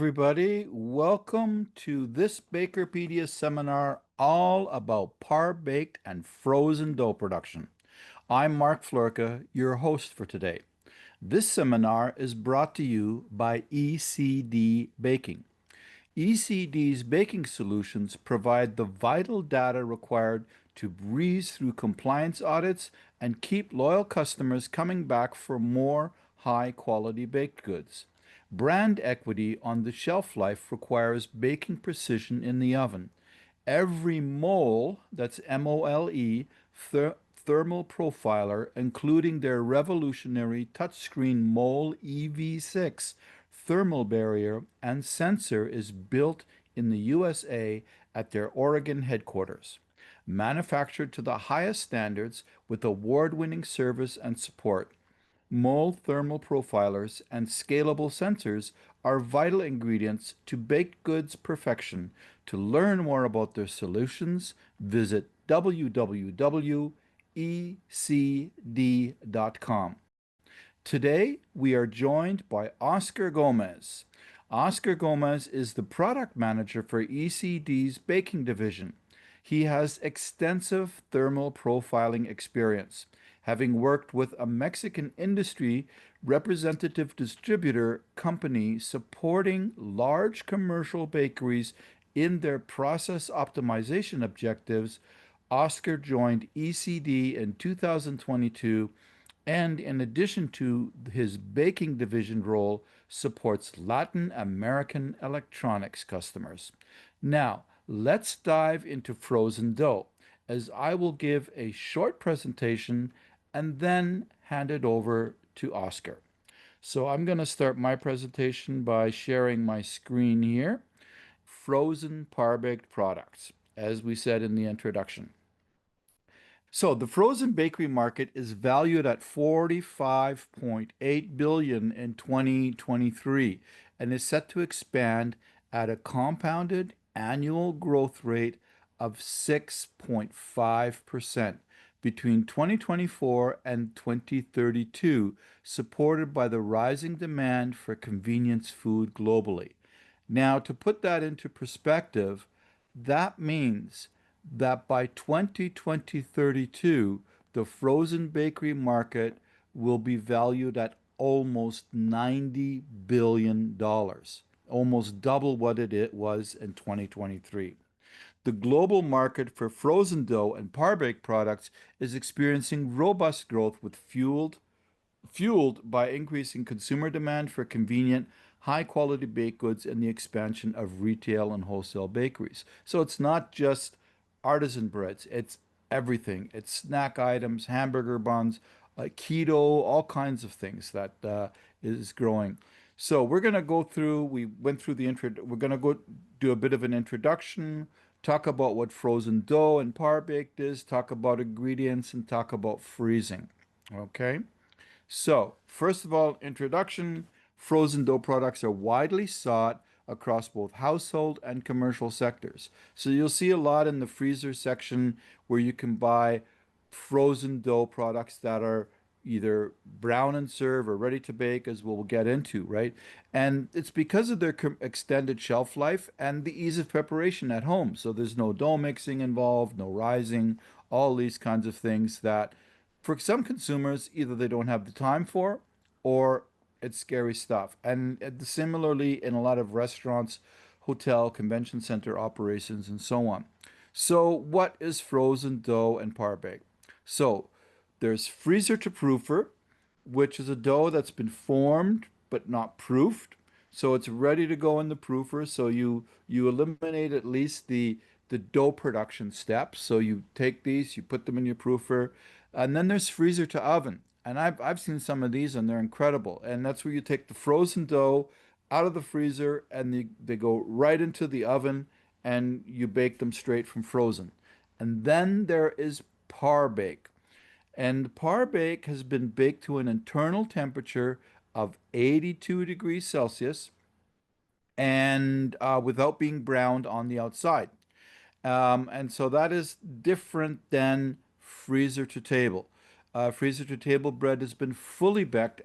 everybody. Welcome to this BAKERpedia seminar all about par-baked and frozen dough production. I'm Mark Florka, your host for today. This seminar is brought to you by ECD Baking. ECD's baking solutions provide the vital data required to breeze through compliance audits and keep loyal customers coming back for more high-quality baked goods. Brand equity on the shelf life requires baking precision in the oven. Every mole, that's MOLE, thermal profiler, including their revolutionary touchscreen Mole EV6 thermal barrier and sensor, is built in the USA at their Oregon headquarters. Manufactured to the highest standards with award-winning service and support, Mole thermal profilers and scalable sensors are vital ingredients to baked goods perfection. To learn more about their solutions, visit www.ecd.com. Today, we are joined by Oscar Gomez. Oscar Gomez is the product manager for ECD's baking division. He has extensive thermal profiling experience, having worked with a Mexican industry representative distributor company supporting large commercial bakeries in their process optimization objectives. Oscar joined ECD in 2022 and, in addition to his baking division role, supports Latin American electronics customers. Now, let's dive into frozen dough, as I will give a short presentation and then hand it over to Oscar. So I'm going to start my presentation by sharing my screen here. Frozen par-baked products, as we said in the introduction. So the frozen bakery market is valued at 45.8 billion in 2023 and is set to expand at a compounded annual growth rate of 6.5% between 2024 and 2032, supported by the rising demand for convenience food globally. Now, to put that into perspective, that means that by 2032, the frozen bakery market will be valued at almost $90 billion, almost double what it was in 2023. The global market for frozen dough and par-baked products is experiencing robust growth fueled by increasing consumer demand for convenient, high-quality baked goods and the expansion of retail and wholesale bakeries. So it's not just artisan breads, it's everything. It's snack items, hamburger buns, keto, all kinds of things that is growing. So we're going to go through, we went through the intro, we're going to go do a bit of an introduction, talk about what frozen dough and par-baked is, talk about ingredients, and talk about freezing. Okay? So, first of all, introduction. Frozen dough products are widely sought across both household and commercial sectors. So you'll see a lot in the freezer section where you can buy frozen dough products that are either brown and serve or ready to bake, as we'll get into, right? And it's because of their extended shelf life and the ease of preparation at home. So there's no dough mixing involved, no rising, all these kinds of things that for some consumers, either they don't have the time for or it's scary stuff. And similarly, in a lot of restaurants, hotel, convention center operations, and so on. So, what is frozen dough and par-bake? So, there's freezer to proofer, which is a dough that's been formed but not proofed. So it's ready to go in the proofer. So you eliminate at least the dough production steps. So you take these, you put them in your proofer, and then there's freezer to oven. And I've seen some of these and they're incredible. And that's where you take the frozen dough out of the freezer and they go right into the oven and you bake them straight from frozen. And then there is par bake. And parbake has been baked to an internal temperature of 82 degrees Celsius and without being browned on the outside. And so that is different than freezer to table. Freezer to table bread has been fully baked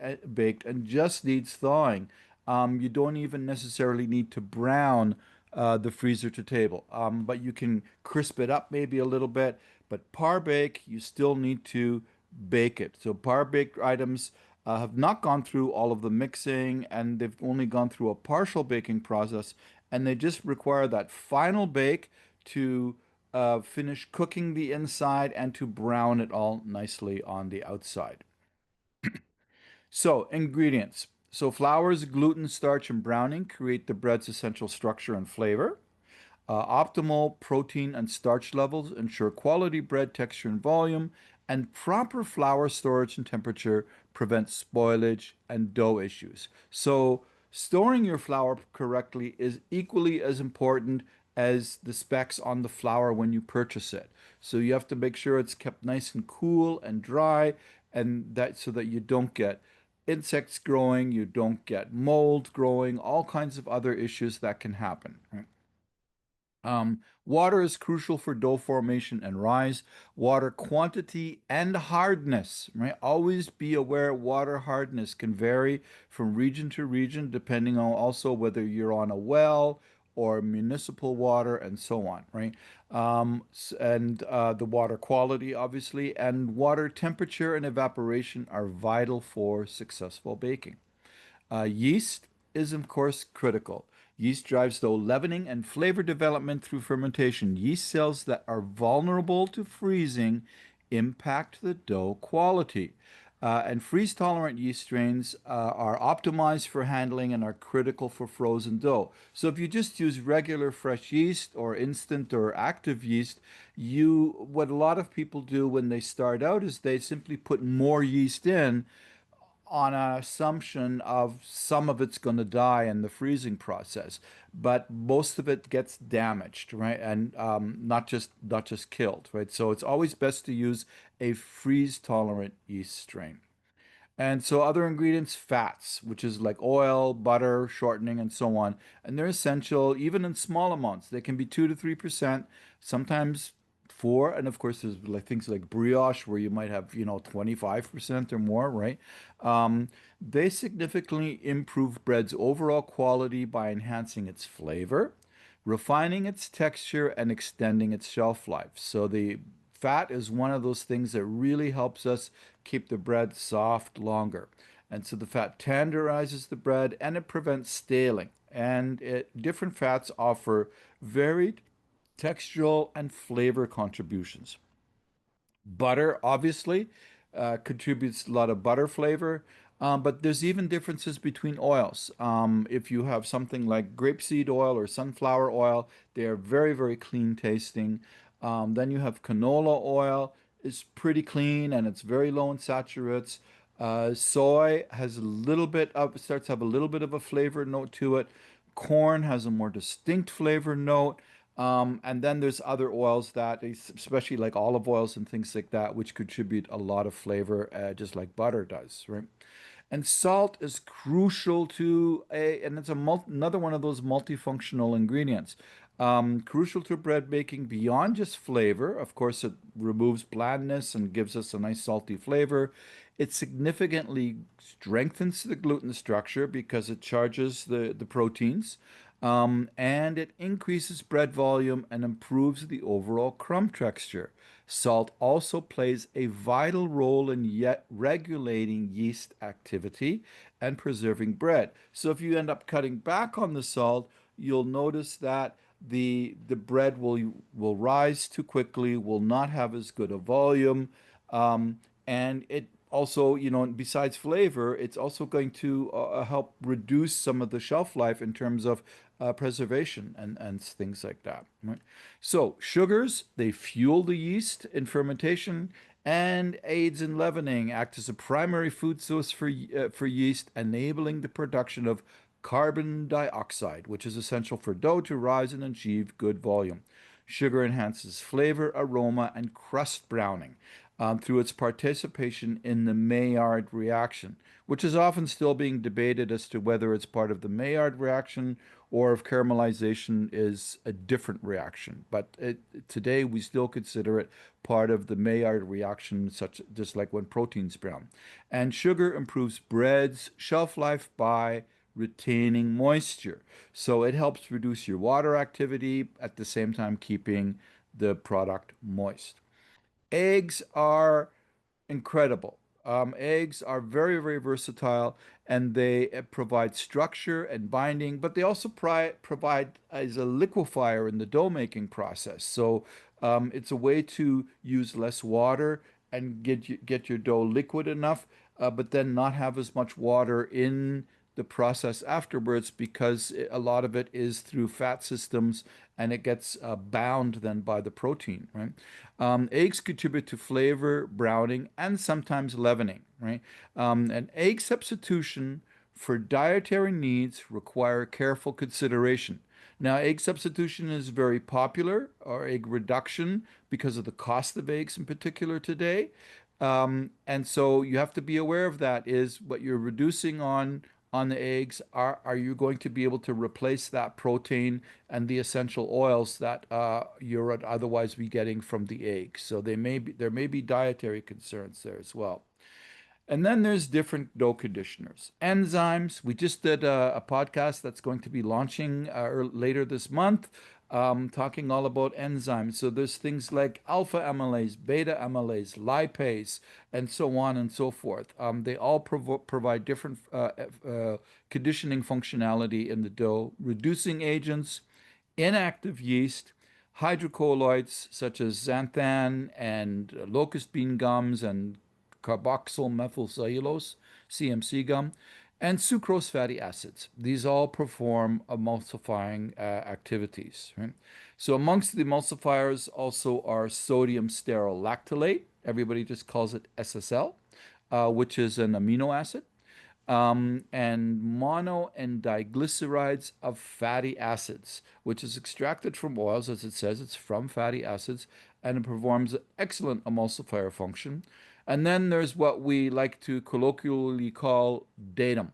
and just needs thawing You don't even necessarily need to brown the freezer to table, but you can crisp it up maybe a little bit. But par bake, you still need to bake it. So par baked items have not gone through all of the mixing, and they've only gone through a partial baking process, and they just require that final bake to finish cooking the inside and to brown it all nicely on the outside. So, ingredients. So, flours, gluten, starch, and browning create the bread's essential structure and flavor. Optimal protein and starch levels ensure quality bread texture and volume, and proper flour storage and temperature prevents spoilage and dough issues. So, storing your flour correctly is equally as important as the specs on the flour when you purchase it. So, you have to make sure it's kept nice and cool and dry, and that so that you don't get insects growing, you don't get mold growing, all kinds of other issues that can happen. Right? Water is crucial for dough formation and rise. Water quantity and hardness, right? Always be aware water hardness can vary from region to region, depending on also whether you're on a well or municipal water and so on, right? And the water quality, obviously, and water temperature and evaporation are vital for successful baking. Yeast is, of course, critical. Yeast drives dough leavening and flavor development through fermentation. Yeast cells that are vulnerable to freezing impact the dough quality. And freeze-tolerant yeast strains are optimized for handling and are critical for frozen dough. So if you just use regular fresh yeast or instant or active yeast, what a lot of people do when they start out is they simply put more yeast in on an assumption of some of it's going to die in the freezing process, but most of it gets damaged, right? And not just killed, right? So it's always best to use a freeze tolerant yeast strain. And so other ingredients, fats, which is like oil, butter, shortening, and so on. And they're essential even in small amounts. They can be 2 to 3%, sometimes four. And of course, there's like things like brioche where you might have, 25% or more, right? They significantly improve bread's overall quality by enhancing its flavor, refining its texture, and extending its shelf life. So the fat is one of those things that really helps us keep the bread soft longer. And so the fat tenderizes the bread and it prevents staling. And different fats offer varied textural and flavor contributions. Butter, obviously, contributes a lot of butter flavor, but there's even differences between oils. If you have something like grapeseed oil or sunflower oil, they are very, very clean tasting. Then you have canola oil, it's pretty clean and it's very low in saturates. Soy has a little bit of, starts to have a little bit of a flavor note to it. Corn has a more distinct flavor note. And then there's other oils that, especially like olive oils and things like that, which contribute a lot of flavor, just like butter does, right? And salt is crucial and it's another one of those multifunctional ingredients. Crucial to bread baking beyond just flavor. Of course, it removes blandness and gives us a nice salty flavor. It significantly strengthens the gluten structure because it charges the proteins. And it increases bread volume and improves the overall crumb texture. Salt also plays a vital role in yet regulating yeast activity and preserving bread. So if you end up cutting back on the salt, you'll notice that the bread will rise too quickly, will not have as good a volume, and it also, besides flavor, it's also going to help reduce some of the shelf life in terms of preservation and things like that. Right? So sugars, they fuel the yeast in fermentation and aids in leavening, act as a primary food source for yeast, enabling the production of carbon dioxide, which is essential for dough to rise and achieve good volume. Sugar enhances flavor, aroma, and crust browning through its participation in the Maillard reaction, which is often still being debated as to whether it's part of the Maillard reaction or if caramelization is a different reaction. But today we still consider it part of the Maillard reaction, such just like when proteins brown. And sugar improves bread's shelf life by retaining moisture. So it helps reduce your water activity at the same time keeping the product moist. Eggs are incredible. Eggs are very, very versatile and they provide structure and binding, but they also provide as a liquefier in the dough making process. So it's a way to use less water and get your dough liquid enough, but then not have as much water in the process afterwards because a lot of it is through fat systems and it gets bound then by the protein, right? Eggs contribute to flavor, browning, and sometimes leavening, right? An egg substitution for dietary needs require careful consideration. Now, egg substitution is very popular, or egg reduction, because of the cost of eggs in particular today. And so you have to be aware of that is what you're reducing on the eggs. Are you going to be able to replace that protein and the essential oils that you're otherwise be getting from the egg? So there may be dietary concerns there as well. And then there's different dough conditioners. Enzymes. We just did a podcast that's going to be launching later this month, talking all about enzymes. So there's things like alpha amylase, beta amylase, lipase, and so on and so forth. They all provide different conditioning functionality in the dough, reducing agents, inactive yeast, hydrocolloids such as xanthan and locust bean gums and carboxyl methylcellulose, CMC gum, and sucrose fatty acids. These all perform emulsifying activities. Right? So amongst the emulsifiers also are sodium stearoyl lactylate. Everybody just calls it SSL, which is an amino acid, and mono and diglycerides of fatty acids, which is extracted from oils, as it says, it's from fatty acids, and it performs an excellent emulsifier function. And then there's what we like to colloquially call datum,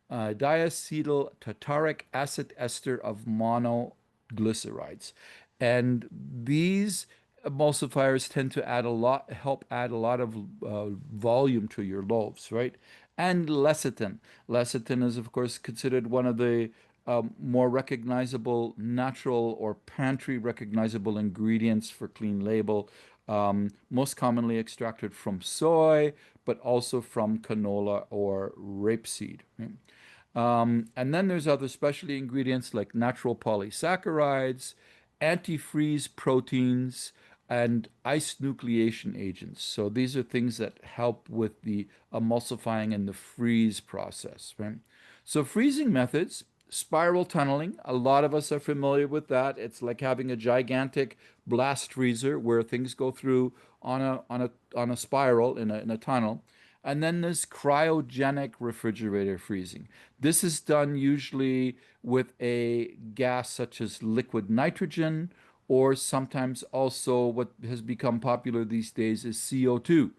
diacetyl tartaric acid ester of monoglycerides. And these emulsifiers tend to help add a lot of volume to your loaves, right? And lecithin. Lecithin is, of course, considered one of the more recognizable natural or pantry recognizable ingredients for clean label, most commonly extracted from soy, but also from canola or rapeseed. Right? And then there's other specialty ingredients like natural polysaccharides, antifreeze proteins, and ice nucleation agents. So these are things that help with the emulsifying and the freeze process, right? So freezing methods, spiral tunneling, a lot of us are familiar with that. It's like having a gigantic blast freezer where things go through on a spiral in a tunnel. And then there's cryogenic refrigerator freezing. This is done usually with a gas such as liquid nitrogen, or sometimes also what has become popular these days is CO2,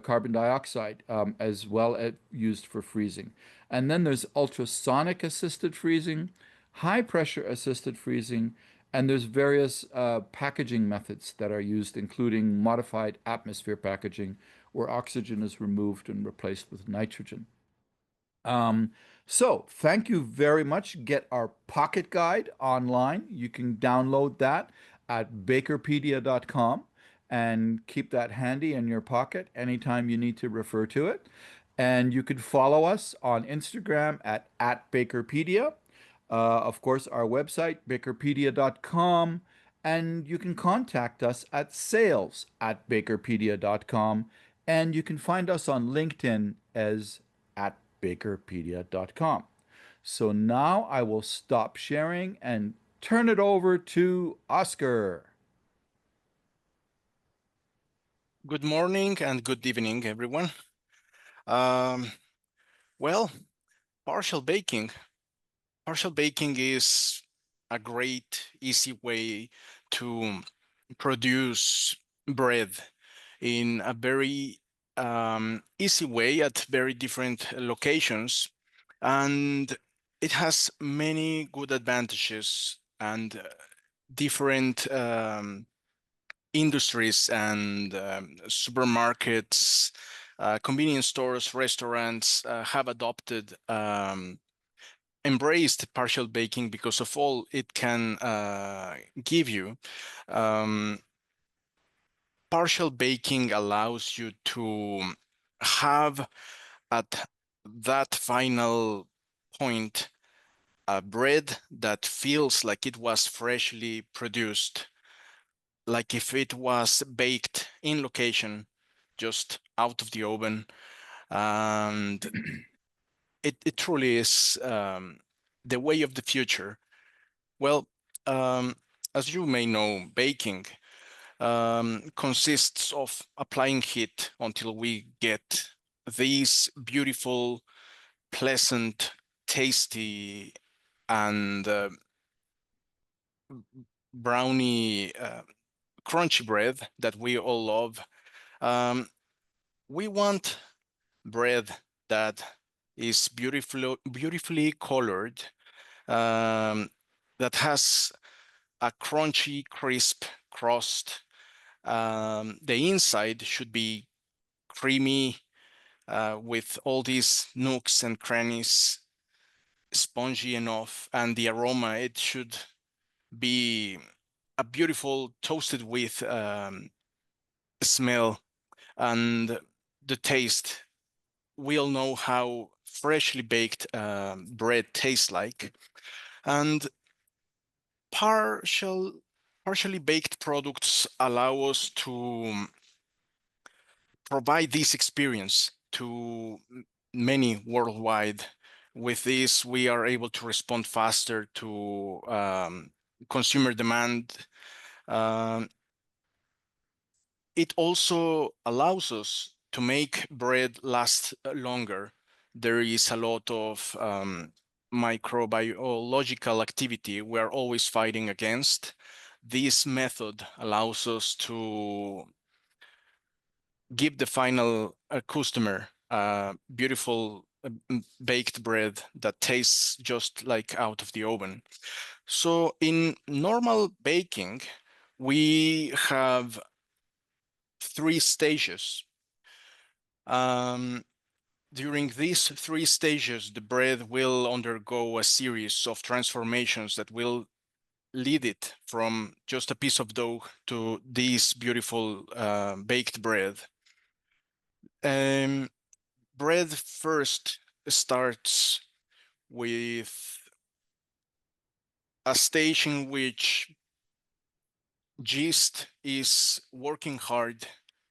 carbon dioxide, as well as used for freezing. And then there's ultrasonic assisted freezing, high pressure assisted freezing, and there's various packaging methods that are used, including modified atmosphere packaging, where oxygen is removed and replaced with nitrogen. Um, so thank you very much. Get our pocket guide online. You can download that at bakerpedia.com and keep that handy in your pocket anytime you need to refer to it. And you can follow us on Instagram at Bakerpedia. Of course, our website, bakerpedia.com. And you can contact us at sales @bakerpedia.com. And you can find us on LinkedIn as at bakerpedia.com. So now I will stop sharing and turn it over to Oscar. Good morning and good evening, everyone. Um, well, partial baking. Partial baking is a great, easy way to produce bread in a very easy way at very different locations. And it has many good advantages and different industries and supermarkets, convenience stores, restaurants have adopted embraced partial baking because of all it can give you. Um, Partial baking allows you to have at that final point a bread that feels like it was freshly produced, like if it was baked in location, just out of the oven. And it truly is the way of the future. Well, as you may know, baking consists of applying heat until we get these beautiful, pleasant, tasty, and brownie, crunchy bread that we all love. Um, we want bread that is beautifully colored, um, that has a crunchy, crisp crust. The inside should be creamy, with all these nooks and crannies, spongy enough, and the aroma, it should be a beautiful toasted with smell, and the taste. We all know how freshly baked bread tastes like, and partial partially baked products allow us to provide this experience to many worldwide. With this, we are able to respond faster to consumer demand. Um, it also allows us to make bread last longer. There is a lot of microbiological activity we're always fighting against. This method allows us to give the final customer beautiful baked bread that tastes just like out of the oven. So in normal baking, we have 3 stages. Um, During these 3 stages, the bread will undergo a series of transformations that will lead it from just a piece of dough to this beautiful baked bread. Um, Bread first starts with a stage in which yeast is working hard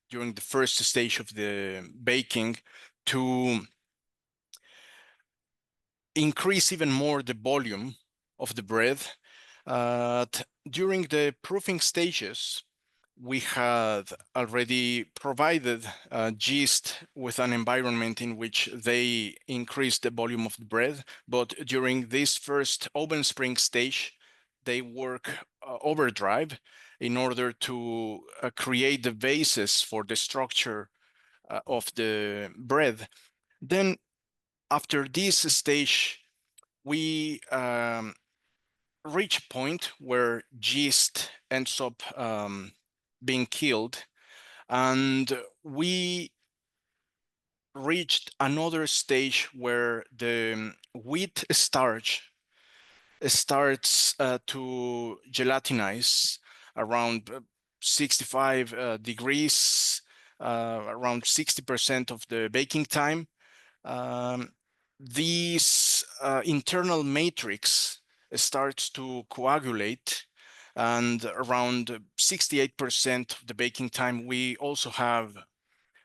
during the first stage of the baking to increase even more the volume of the bread. During the proofing stages, we had already provided yeast with an environment in which they increase the volume of the bread. But during this first oven spring stage, they work overdrive in order to create the basis for the structure of the bread. Then after this stage, we reach a point where yeast ends up being killed, and we reached another stage where the wheat starch starts to gelatinize around 65 degrees, around 60% of the baking time. Um, this internal matrix starts to coagulate, and around 68% of the baking time, we also have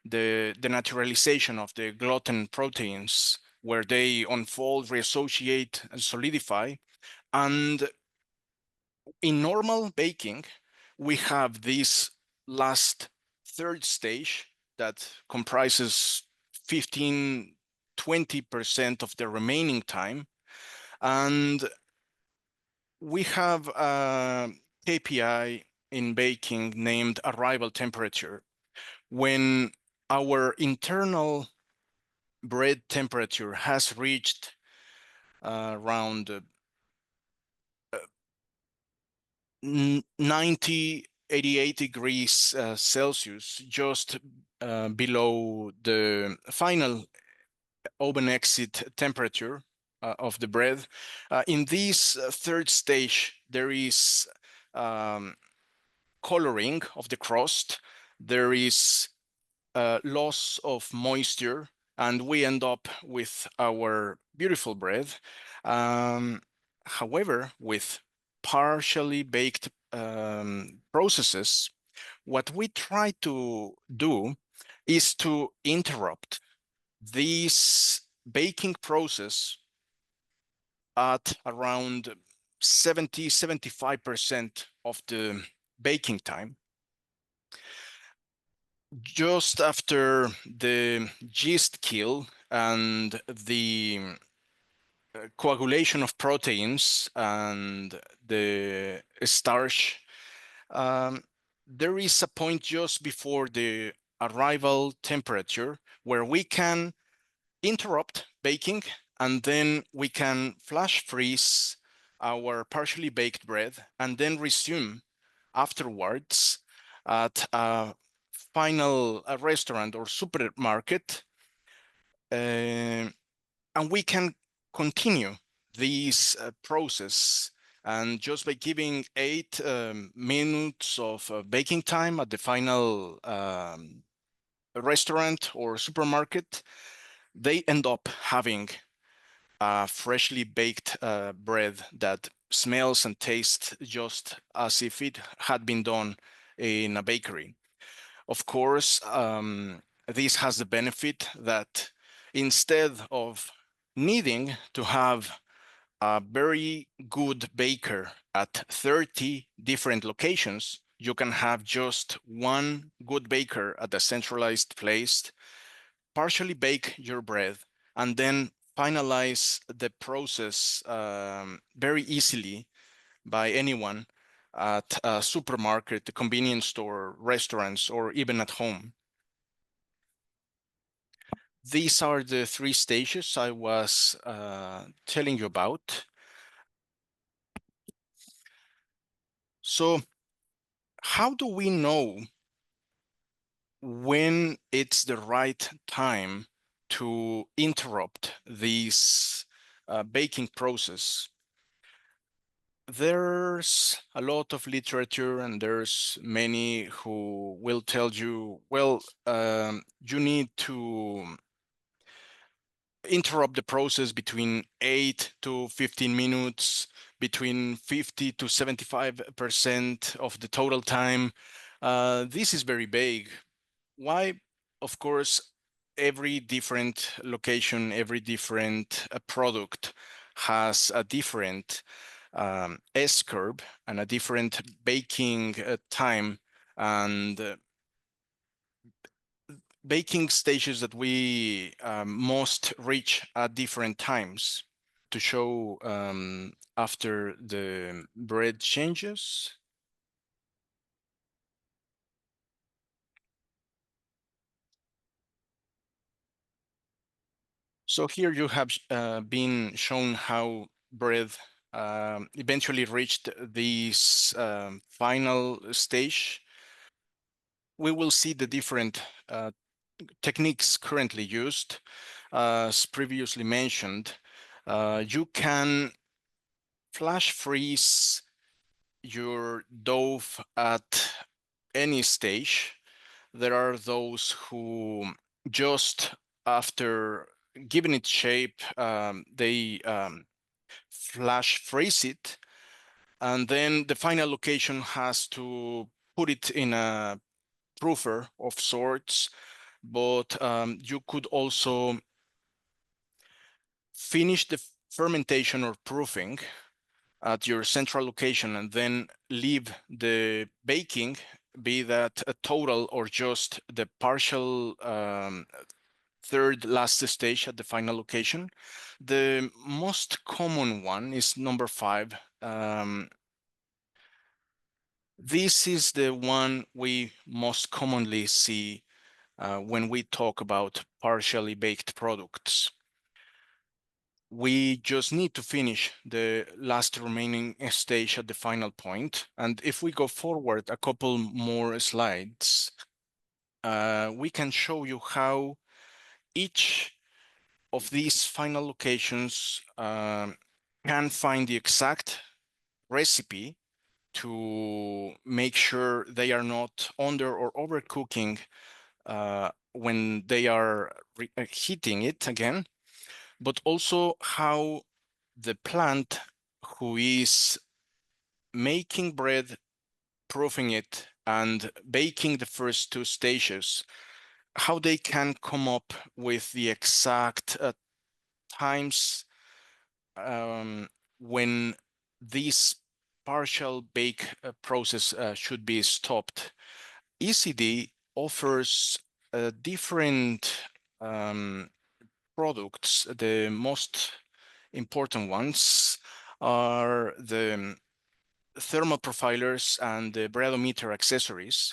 the naturalization of the gluten proteins, where they unfold, reassociate, and solidify. And in normal baking, we have this last third stage that comprises 15, 20% of the remaining time. And we have a KPI in baking named arrival temperature. When our internal bread temperature has reached around 90, 88 degrees Celsius, just below the final oven exit temperature, of the bread. In this third stage, there is coloring of the crust. There is loss of moisture, and we end up with our beautiful bread. However, with partially baked processes, what we try to do is to interrupt this baking process at around 70-75% of the baking time. Just after the yeast kill and the coagulation of proteins and the starch, there is a point just before the arrival temperature where we can interrupt baking, and then we can flash freeze our partially baked bread and then resume afterwards at a final restaurant or supermarket, and we can continue this process. And just by giving 8 minutes of baking time at the final restaurant or supermarket, they end up having freshly baked bread that smells and tastes just as if it had been done in a bakery. Of course, this has the benefit that instead of needing to have a very good baker at 30 different locations, you can have just one good baker at a centralized place, partially bake your bread, and then finalize the process very easily by anyone at a supermarket, a convenience store, restaurants, or even at home. These are the 3 stages I was telling you about. So how do we know when it's the right time to interrupt this baking process? There's a lot of literature, and there's many who will tell you, well, you need to interrupt the process between 8 to 15 minutes, between 50 to 75% of the total time. This is very vague. Why? Of course, every different location, every different product has a different S-curve and a different baking time and baking stages that we must reach at different times to show after the bread changes. So here you have been shown how bread eventually reached this final stage. We will see the different techniques currently used. As previously mentioned, you can flash freeze your dough at any stage. There are those who just after giving it shape, they flash freeze it, and then the final location has to put it in a proofer of sorts. But you could also finish the fermentation or proofing at your central location and then leave the baking, be that a total or just the partial third last stage at the final location. The most common one is number 5. This is the one we most commonly see when we talk about partially baked products. We just need to finish the last remaining stage at the final point. And if we go forward a couple more slides, we can show you how each of these final locations can find the exact recipe to make sure they are not under or overcooking when they are heating it again, but also how the plant who is making bread, proofing it, and baking the first two stages, how they can come up with the exact times when this partial bake process should be stopped. ECD offers different um, products. The most important ones are the thermal profilers and the breadometer accessories.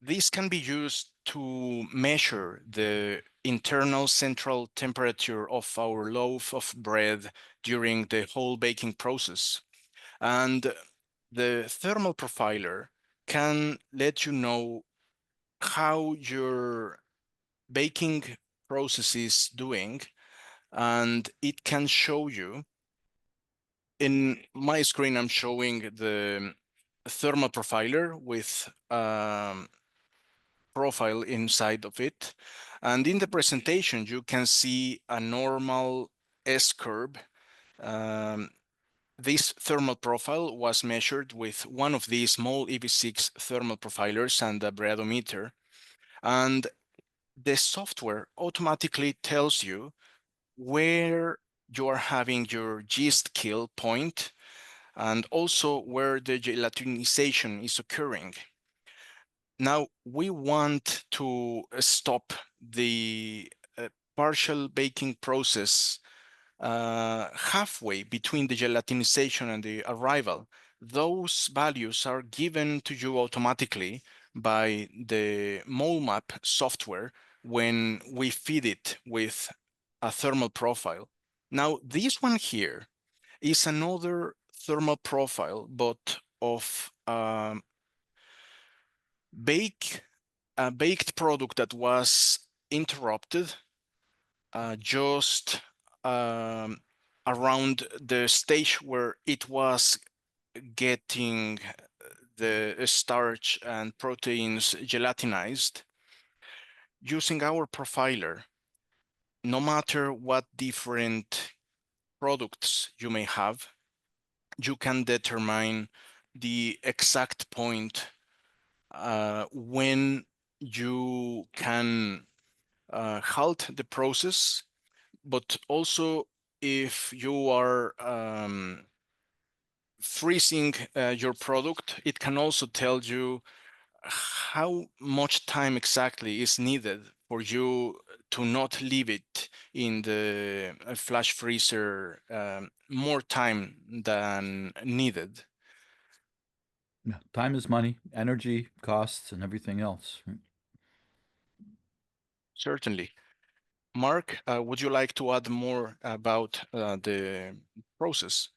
These can be used to measure the internal central temperature of our loaf of bread during the whole baking process. And the thermal profiler can let you know how your baking process is doing, and it can show you. In my screen, I'm showing the thermal profiler with profile inside of it. And in the presentation, you can see a normal S-curve. Um, this thermal profile was measured with one of these small EV6 thermal profilers and a breadometer. And the software automatically tells you where you are having your yeast kill point and also where the gelatinization is occurring. Now, we want to stop the partial baking process halfway between the gelatinization and the arrival. Those values are given to you automatically by the MoldMap software when we feed it with a thermal profile. Now, this one here is another thermal profile, but of a baked product that was interrupted just um, around the stage where it was getting the starch and proteins gelatinized. Using our profiler, no matter what different products you may have, you can determine the exact point when you can halt the process, but also if you are freezing your product, it can also tell you how much time exactly is needed for you to not leave it in the flash freezer more time than needed. Yeah, time is money, energy, costs, and everything else, right? Certainly. Mark, would you like to add more about the process?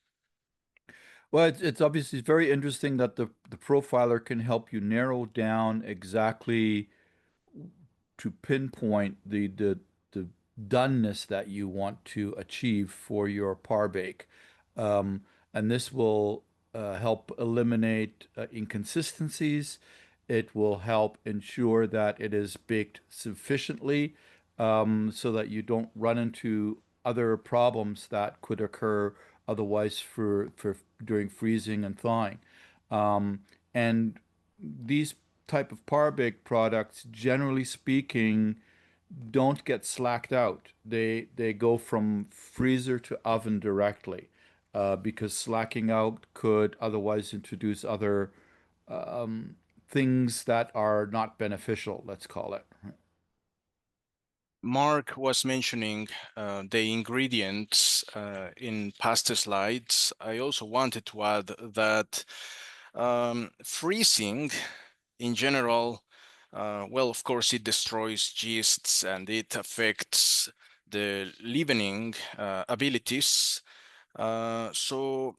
Well, it's obviously very interesting that the profiler can help you narrow down exactly to pinpoint the doneness that you want to achieve for your parbake. And this will help eliminate inconsistencies. It will help ensure that it is baked sufficiently so that you don't run into other problems that could occur otherwise for during freezing and thawing. And these type of parbake products, generally speaking, don't get slacked out. They go from freezer to oven directly, because slacking out could otherwise introduce other things that are not beneficial, let's call it. Mark was mentioning the ingredients in past slides. I also wanted to add that freezing in general, well, of course, it destroys yeasts and it affects the leavening abilities. So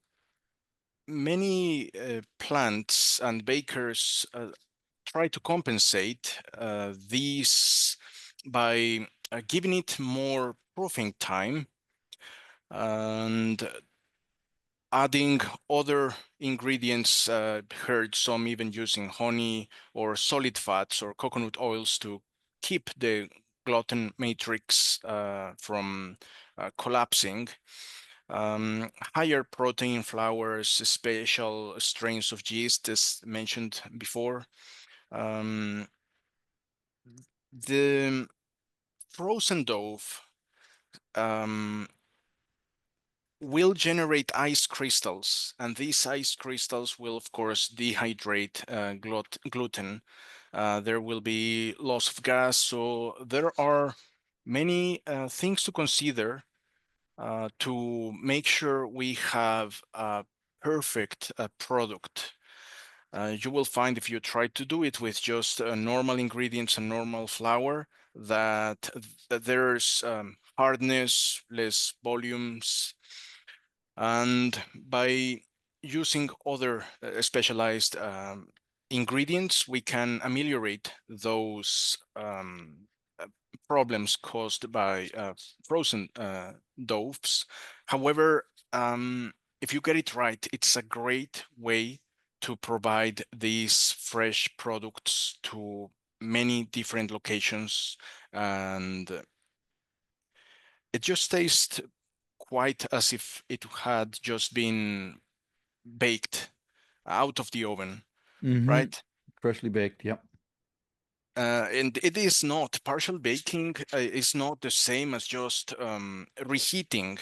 many plants and bakers try to compensate these by giving it more proofing time and adding other ingredients. Heard some even using honey or solid fats or coconut oils to keep the gluten matrix from collapsing. Higher protein flours, special strains of yeast, as mentioned before. Um, the frozen dough um, will generate ice crystals, and these ice crystals will, of course, dehydrate gluten. There will be loss of gas, so there are many things to consider to make sure we have a perfect product. You will find if you try to do it with just normal ingredients and normal flour that there's hardness, less volumes, and by using other specialized ingredients, we can ameliorate those uh, problems caused by frozen doughs. However, if you get it right, it's a great way to provide these fresh products to many different locations, and it just tastes quite as if it had just been baked out of the oven, Mm-hmm. right? Freshly baked. Yep. And it is not partial baking is not the same as just reheating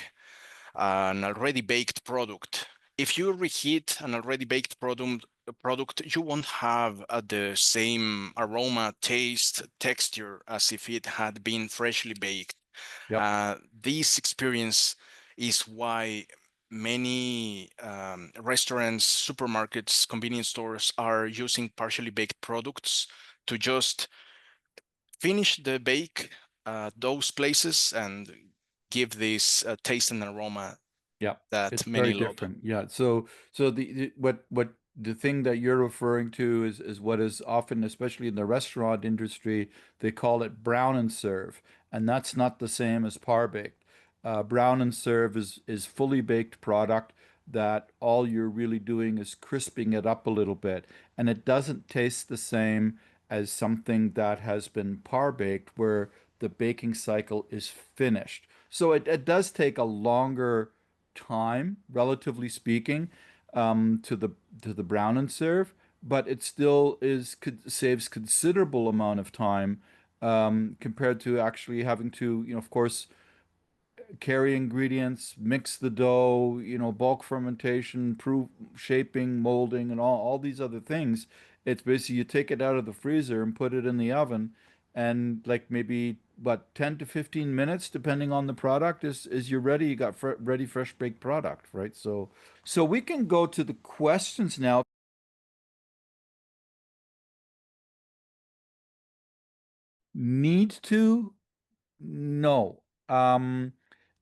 an already baked product. If you reheat an already baked product, you won't have the same aroma, taste, texture as if it had been freshly baked. Yep. This experience is why many restaurants, supermarkets, convenience stores are using partially baked products to just finish the bake those places and give this taste and aroma Yeah, that it's many very love. different. Yeah. So what the thing that you're referring to is what is often, especially in the restaurant industry, they call it brown and serve, and that's not the same as par baked. Brown and serve is fully baked product that all you're really doing is crisping it up a little bit, and it doesn't taste the same as something that has been par baked, where the baking cycle is finished. So it does take a longer time, relatively speaking, to the brown and serve, but it still saves considerable amount of time compared to actually having to, of course, carry ingredients, mix the dough, bulk fermentation, proof shaping, molding, and all these other things. It's basically you take it out of the freezer and put it in the oven, and like maybe what 10 to 15 minutes, depending on the product, is you're ready. You got ready fresh baked product, right? So we can go to the questions now. Need to? No. The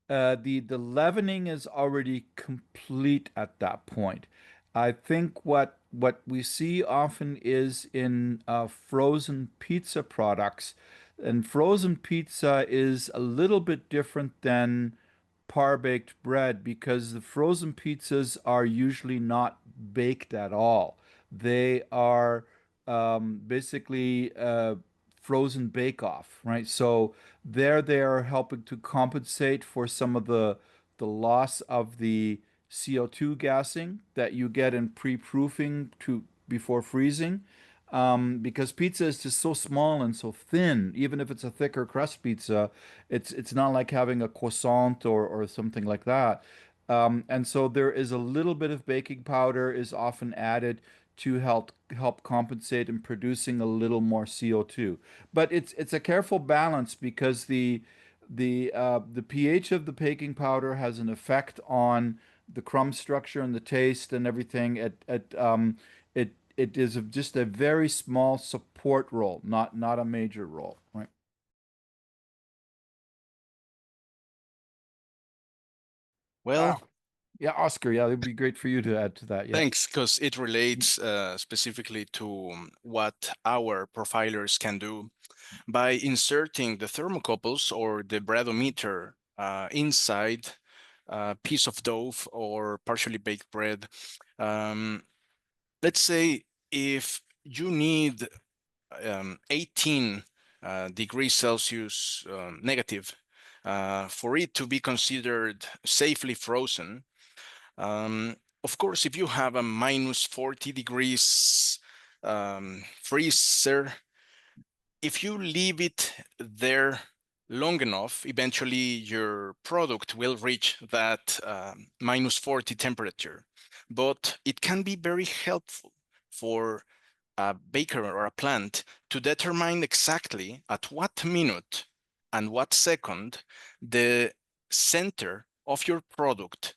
leavening is already complete at that point. I think what we see often is in frozen pizza products, and frozen pizza is a little bit different than par-baked bread because the frozen pizzas are usually not baked at all. They are basically frozen bake-off, right? So there they are helping to compensate for some of the loss of the CO2 gassing that you get in pre-proofing to before freezing. Because pizza is just so small and so thin, even if it's a thicker crust pizza, it's not like having a croissant or something like that. And so there is a little bit of baking powder is often added to help compensate in producing a little more CO2. But it's a careful balance because the pH of the baking powder has an effect on the crumb structure and the taste and everything. It is just a very small support role, not a major role, right? Well, Yeah, Oscar, yeah, it'd be great for you to add to that. Yeah. thanks, because it relates specifically to what our profilers can do by inserting the thermocouples or the breadometer inside a piece of dough or partially baked bread. Um, let's say if you need 18 degrees Celsius negative for it to be considered safely frozen. Of course, if you have a minus 40 degrees freezer, if you leave it there long enough, eventually your product will reach that minus 40 temperature. But it can be very helpful for a baker or a plant to determine exactly at what minute and what second the center of your product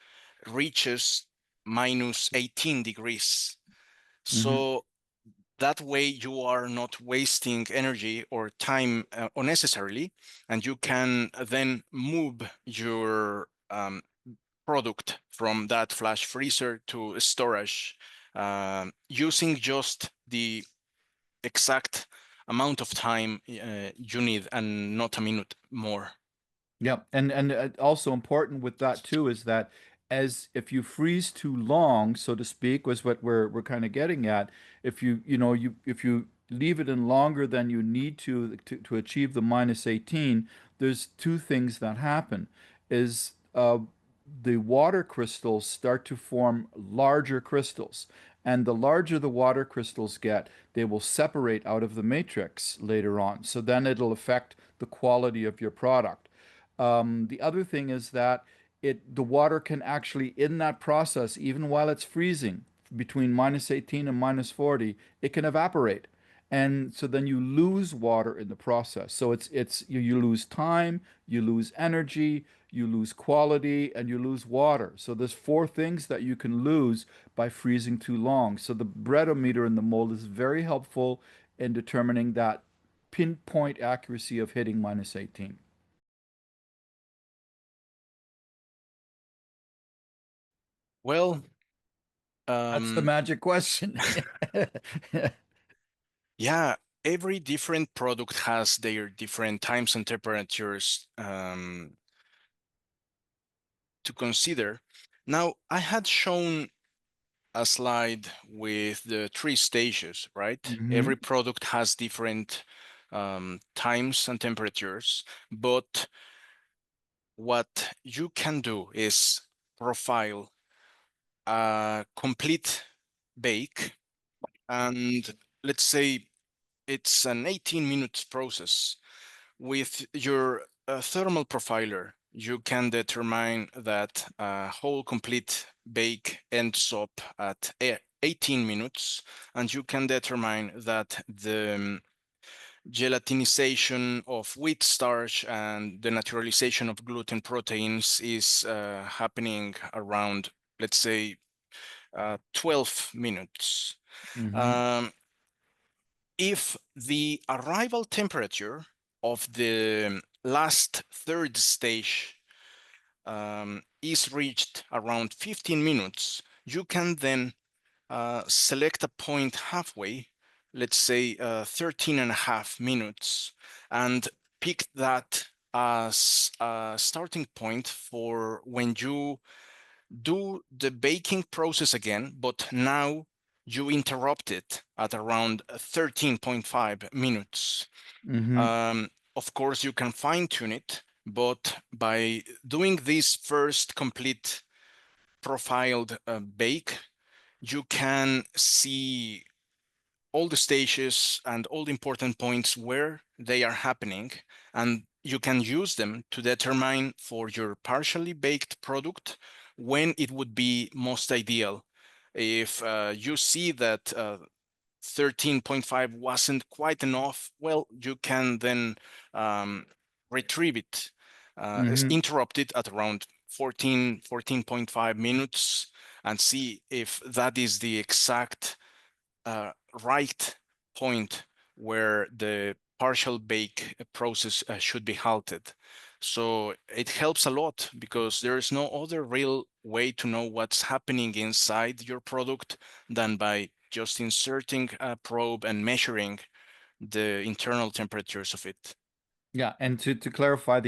reaches minus 18 degrees. Hmm. So that way you are not wasting energy or time unnecessarily, and you can then move your product from that flash freezer to storage using just the exact amount of time you need and not a minute more. Yeah, and also important with that too is that as if you freeze too long, so to speak, was what we're kind of getting at. If you if you leave it in longer than you need to achieve the minus 18, there's two things that happen. Is the water crystals start to form larger crystals. And the larger the water crystals get, they will separate out of the matrix later on. So then it'll affect the quality of your product. The other thing is that the water can actually, in that process, even while it's freezing between minus 18 and minus 40, it can evaporate. And so then you lose water in the process. So you lose time, you lose energy, you lose quality, and you lose water. So there's four things that you can lose by freezing too long. So the breadometer in the mold is very helpful in determining that pinpoint accuracy of hitting minus 18. Well, That's the um, magic question. yeah, every different product has their different times and temperatures to consider. Now, I had shown a slide with the three stages, right? Hmm. Every product has different times and temperatures, but what you can do is profile a complete bake, and let's say it's an 18 minutes process. With your thermal profiler, you can determine that a whole complete bake ends up at 18 minutes, and you can determine that the gelatinization of wheat starch and the naturalization of gluten proteins is happening around, let's say, 12 minutes. Hmm. Um, if the arrival temperature of the last third stage is reached around 15 minutes, you can then select a point halfway, let's say 13 and a half minutes, and pick that as a starting point for when you do the baking process again, but now you interrupt it at around 13.5 minutes. Hmm. Um, of course, you can fine tune it, but by doing this first complete profiled bake, you can see all the stages and all the important points where they are happening, and you can use them to determine for your partially baked product when it would be most ideal. If you see that 13.5 wasn't quite enough, well, you can then um, retrieve it, Hmm. interrupt it at around 14.5 minutes and see if that is the exact right point where the partial bake process should be halted. So it helps a lot because there is no other real way to know what's happening inside your product than by just inserting a probe and measuring the internal temperatures of it. Yeah, and to clarify,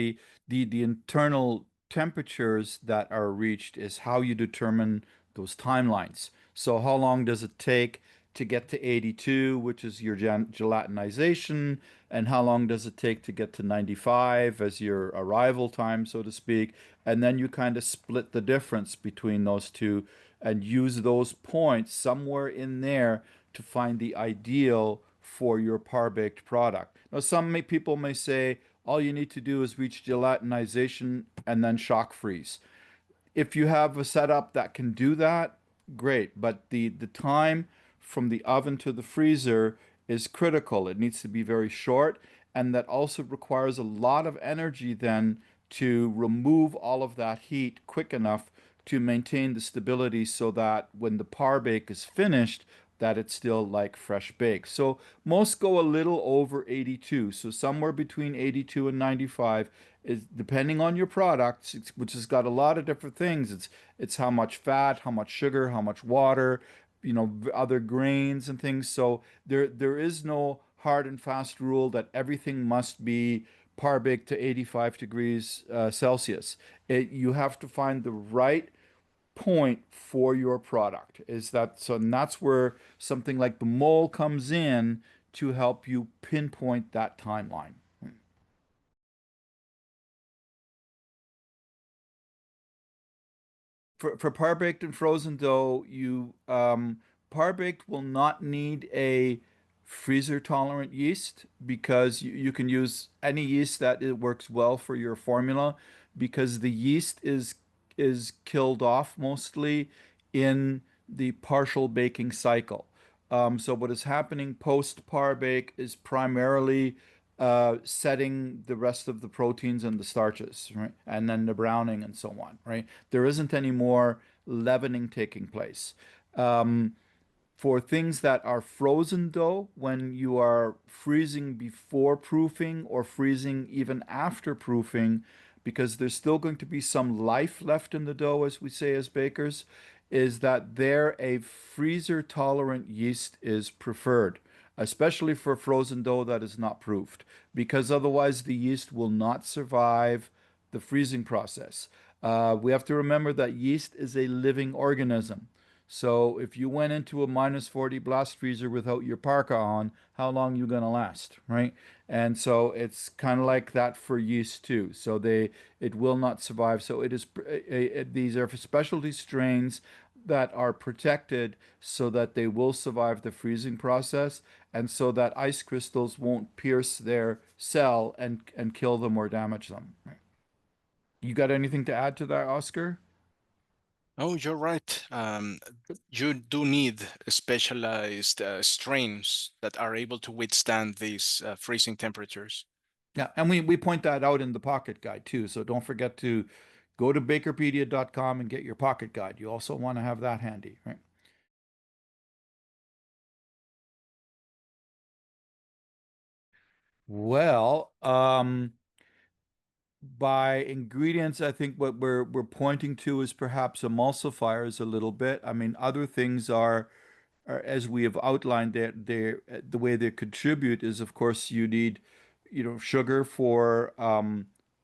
the internal temperatures that are reached is how you determine those timelines. So how long does it take to get to 82, which is your gelatinization, and how long does it take to get to 95 as your arrival time, so to speak? And then you kind of split the difference between those two and use those points somewhere in there to find the ideal for your par-baked product. Now, people may say all you need to do is reach gelatinization and then shock freeze. If you have a setup that can do that, great. But the time from the oven to the freezer is critical. It needs to be very short, and that also requires a lot of energy then to remove all of that heat quick enough to maintain the stability so that when the par bake is finished, that it's still like fresh bake. So most go a little over 82. So somewhere between 82 and 95 is depending on your product, which has got a lot of different things. It's how much fat, how much sugar, how much water, other grains and things. So there is no hard and fast rule that everything must be par baked to 85 degrees Celsius. You have to find the right point for your product. Is that so? And that's where something like the mole comes in to help you pinpoint that timeline. For par baked and frozen dough, you par baked will not need a freezer tolerant yeast because you can use any yeast that it works well for your formula because the yeast is killed off mostly in the partial baking cycle. So what is happening post par bake is primarily setting the rest of the proteins and the starches, right? And then the browning and so on, right? There isn't any more leavening taking place. Um, for things that are frozen dough, when you are freezing before proofing or freezing even after proofing, because there's still going to be some life left in the dough, as we say as bakers, is that there a freezer tolerant yeast is preferred, especially for frozen dough that is not proofed, because otherwise the yeast will not survive the freezing process. We have to remember that yeast is a living organism. So if you went into a -40 blast freezer without your parka on, how long you gonna last, right? And so it's kind of like that for yeast too. So it will not survive. So these are specialty strains that are protected so that they will survive the freezing process and so that ice crystals won't pierce their cell and kill them or damage them. You got anything to add to that, Oscar? Oh, you're right. You do need specialized strains that are able to withstand these freezing temperatures. Yeah, and we point that out in the pocket guide too. So don't forget to go to bakerpedia.com and get your pocket guide. You also want to have that handy, right? Well, by ingredients, I think what we're pointing to is perhaps emulsifiers a little bit. I mean, other things are as we have outlined the way they contribute is of course you need sugar for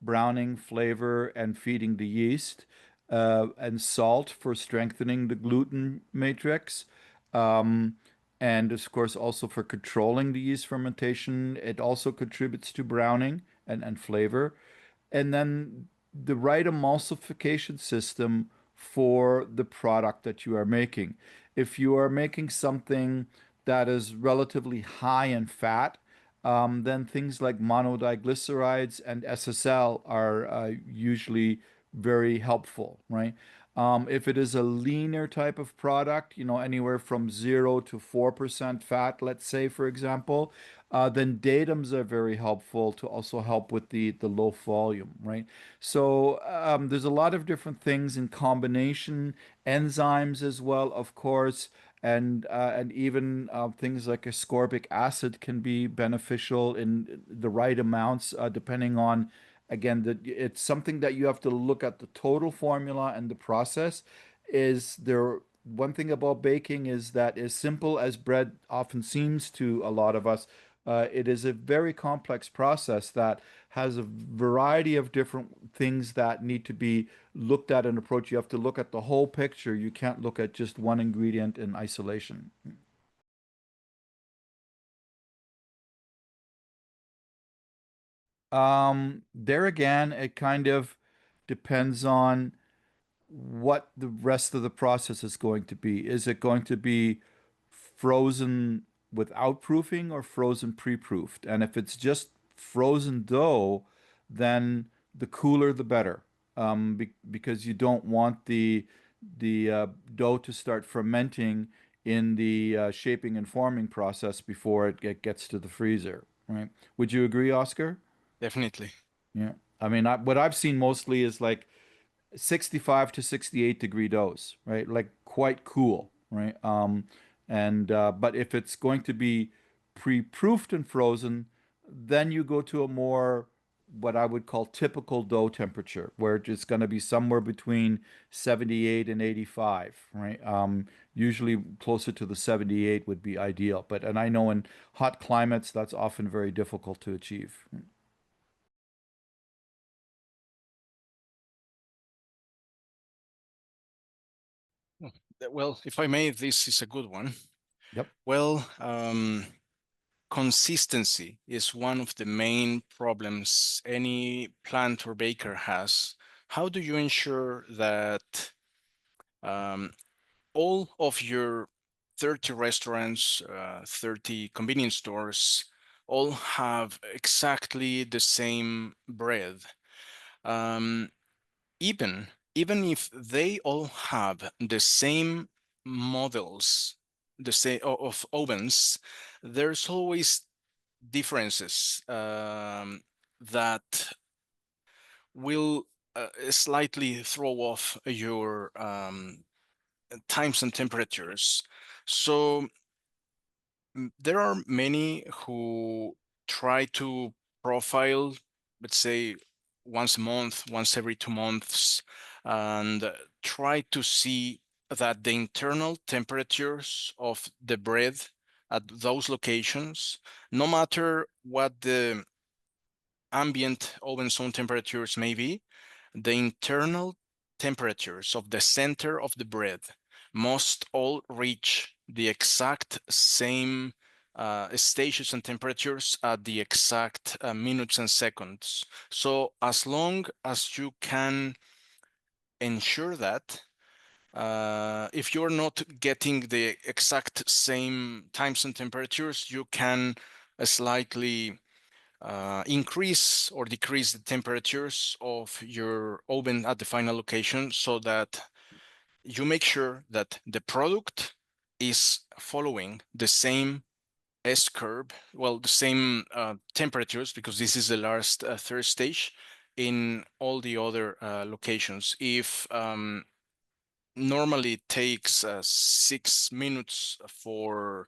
browning flavor and feeding the yeast and salt for strengthening the gluten matrix um, and of course also for controlling the yeast fermentation. It also contributes to browning and flavor, and then the right emulsification system for the product that you are making. If you are making something that is relatively high in fat, then things like monodiglycerides and SSL are usually very helpful, right? If it is a leaner type of product, anywhere from 0 to 4% fat, let's say, for example, then datums are very helpful to also help with the low volume, right? So there's a lot of different things in combination, enzymes as well, of course, and even things like ascorbic acid can be beneficial in the right amounts, depending on, again, it's something that you have to look at the total formula and the process. Is there one thing about baking is that as simple as bread often seems to a lot of us, It is a very complex process that has a variety of different things that need to be looked at and approached. You have to look at the whole picture. You can't look at just one ingredient in isolation. There again, it kind of depends on what the rest of the process is going to be. Is it going to be frozen without proofing or frozen pre-proofed? And if it's just frozen dough, then the cooler the better, because you don't want the dough to start fermenting in the shaping and forming process before it gets to the freezer, right? Would you agree, Oscar? Definitely. Yeah. I mean, what I've seen mostly is like 65 to 68-degree doughs, right? Like quite cool, right? And but if it's going to be pre-proofed and frozen, then you go to a more what I would call typical dough temperature, where it's going to be somewhere between 78 and 85, right? Usually closer to the 78 would be ideal, but and I know in hot climates that's often very difficult to achieve. Hmm. Well, if I may, this is a good one. Yep. Well, consistency is one of the main problems any plant or baker has. How do you ensure that um, all of your 30 restaurants, 30 convenience stores, all have exactly the same bread? Um, even even if they all have the same models, the same of ovens, there's always differences that will slightly throw off your times and temperatures. So there are many who try to profile, let's say, once a month, once every 2 months, and try to see that the internal temperatures of the bread at those locations, no matter what the ambient oven zone temperatures may be, the internal temperatures of the center of the bread must all reach the exact same stages and temperatures at the exact minutes and seconds. So as long as you can ensure that, if you're not getting the exact same times and temperatures, you can slightly increase or decrease the temperatures of your oven at the final location so that you make sure that the product is following the same S curve, well, the same temperatures, because this is the last third stage in all the other locations. If normally it takes 6 minutes for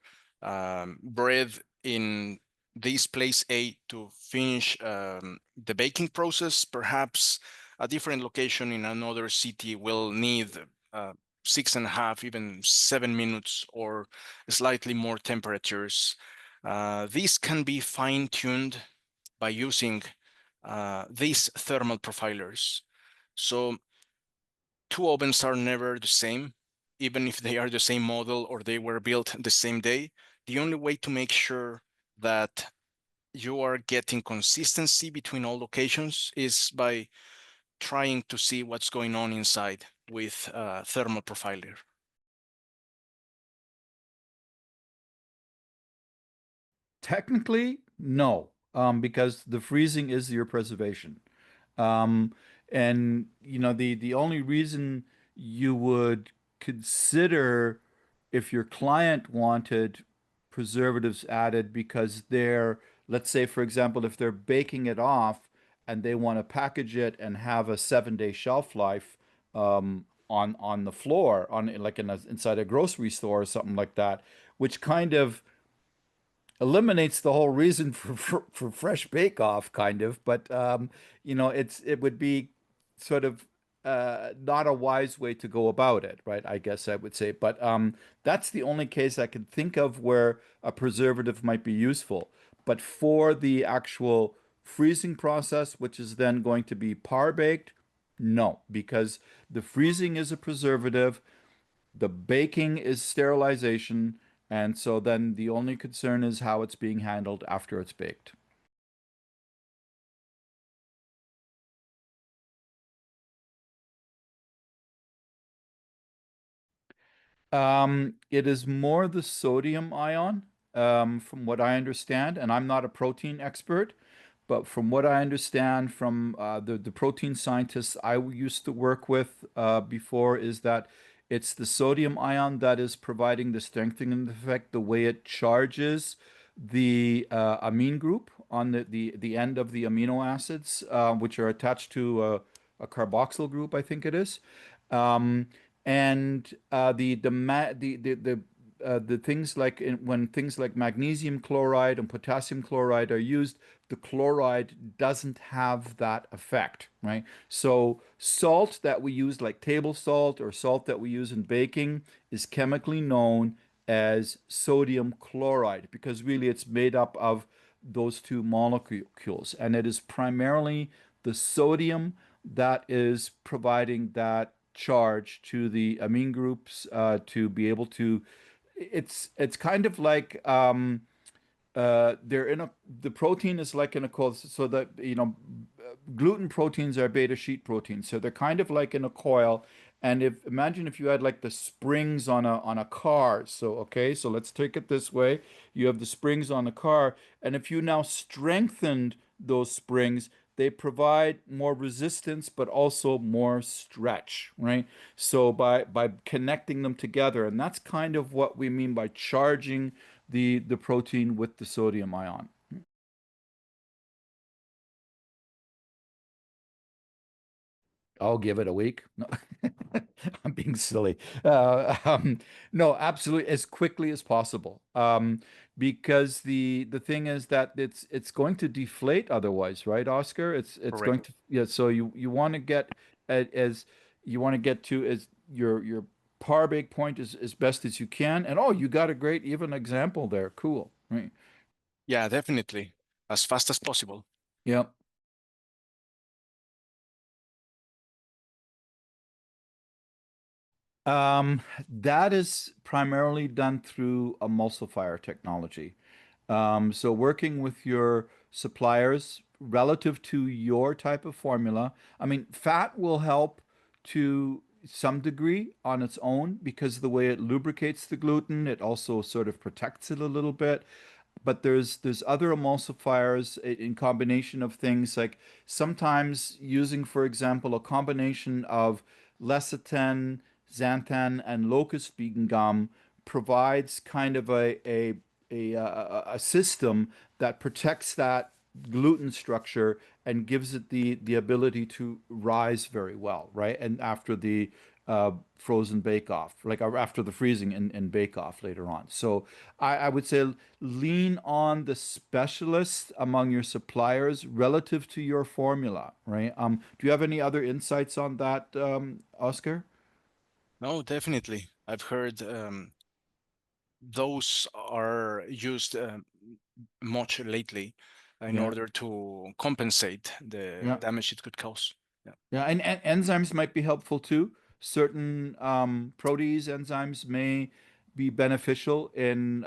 bread in this place A to finish the baking process. Perhaps a different location in another city will need 6.5, even 7 minutes, or slightly more temperatures. This can be fine-tuned by using these thermal profilers. So two ovens are never the same, even if they are the same model or they were built the same day. The only way to make sure that you are getting consistency between all locations is by trying to see what's going on inside with thermal profiler. Technically, no, because the freezing is your preservation. Um, and the only reason you would consider if your client wanted preservatives added because let's say, for example, if they're baking it off and they want to package it and have a 7-day shelf life on the floor, like inside a grocery store or something like that, which kind of eliminates the whole reason for fresh bake off kind of, but it would be sort of not a wise way to go about it, right? I guess I would say, but that's the only case I can think of where a preservative might be useful. But for the actual freezing process, which is then going to be par baked, no, because the freezing is a preservative, the baking is sterilization, and so then the only concern is how it's being handled after it's baked. It is more the sodium ion, from what I understand, and I'm not a protein expert, but from what I understand from the protein scientists I used to work with before, is that it's the sodium ion that is providing the strengthening effect, the way it charges the amine group on the end of the amino acids, which are attached to a carboxyl group, I think it is. Um, and the things like when things like magnesium chloride and potassium chloride are used, the chloride doesn't have that effect, right? So salt that we use, like table salt or salt that we use in baking, is chemically known as sodium chloride because really it's made up of those two molecules, and it is primarily the sodium that is providing that charge to the amine groups to be able to. It's kind of like they're in a the protein is like in a coil, so that gluten proteins are beta sheet proteins, so they're kind of like in a coil. And if imagine if you had like the springs on a car. So okay, so let's take it this way. You have the springs on a car, and if you now strengthened those springs, they provide more resistance but also more stretch, right? So by connecting them together, and that's kind of what we mean by charging the protein with the sodium ion. I'll give it a week. No, I'm being silly. No, absolutely, as quickly as possible. Because the thing is that it's going to deflate otherwise, right, Oscar? It's Correct. going to, yeah. So you want to get as you want to get to as your parbake point as best as you can. And oh, you got a great even example there. Cool. Right. Yeah, definitely. As fast as possible. Yep. That is primarily done through emulsifier technology. So working with your suppliers relative to your type of formula. I mean, fat will help to some degree on its own because of the way it lubricates the gluten. It also sort of protects it a little bit. But there's other emulsifiers in combination of things, like sometimes using, for example, a combination of lecithin, xanthan, and locust bean gum provides kind of a system that protects that gluten structure and gives it the ability to rise very well, right? And after the frozen bake off, like after the freezing and bake off later on. So I would say lean on the specialist among your suppliers relative to your formula, right? Do you have any other insights on that, Oscar? No, definitely. I've heard those are used much lately in Yeah, order to compensate the yeah. damage it could cause. Yeah. Yeah, and enzymes might be helpful too. Certain protease enzymes may be beneficial in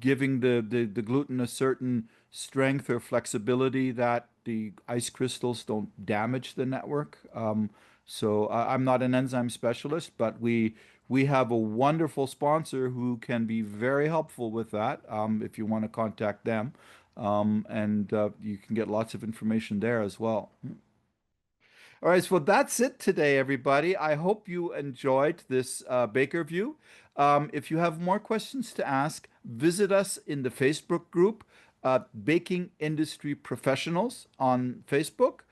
giving the gluten a certain strength or flexibility that the ice crystals don't damage the network. So I'm not an enzyme specialist, but we have a wonderful sponsor who can be very helpful with that. If you want to contact them, and you can get lots of information there as well. All right, so that's it today, everybody. I hope you enjoyed this Baker View. If you have more questions to ask, visit us in the Facebook group, Baking Industry Professionals on Facebook.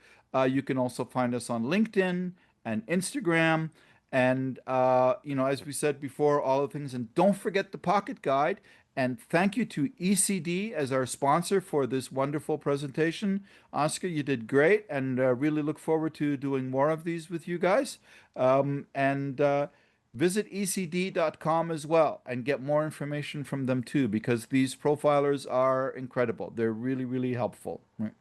You can also find us on LinkedIn and Instagram. And, as we said before, all the things. And don't forget the Pocket Guide. And thank you to ECD as our sponsor for this wonderful presentation. Oscar, you did great, and really look forward to doing more of these with you guys. And Visit ecd.com as well and get more information from them too, because these profilers are incredible. They're really, really helpful. Right?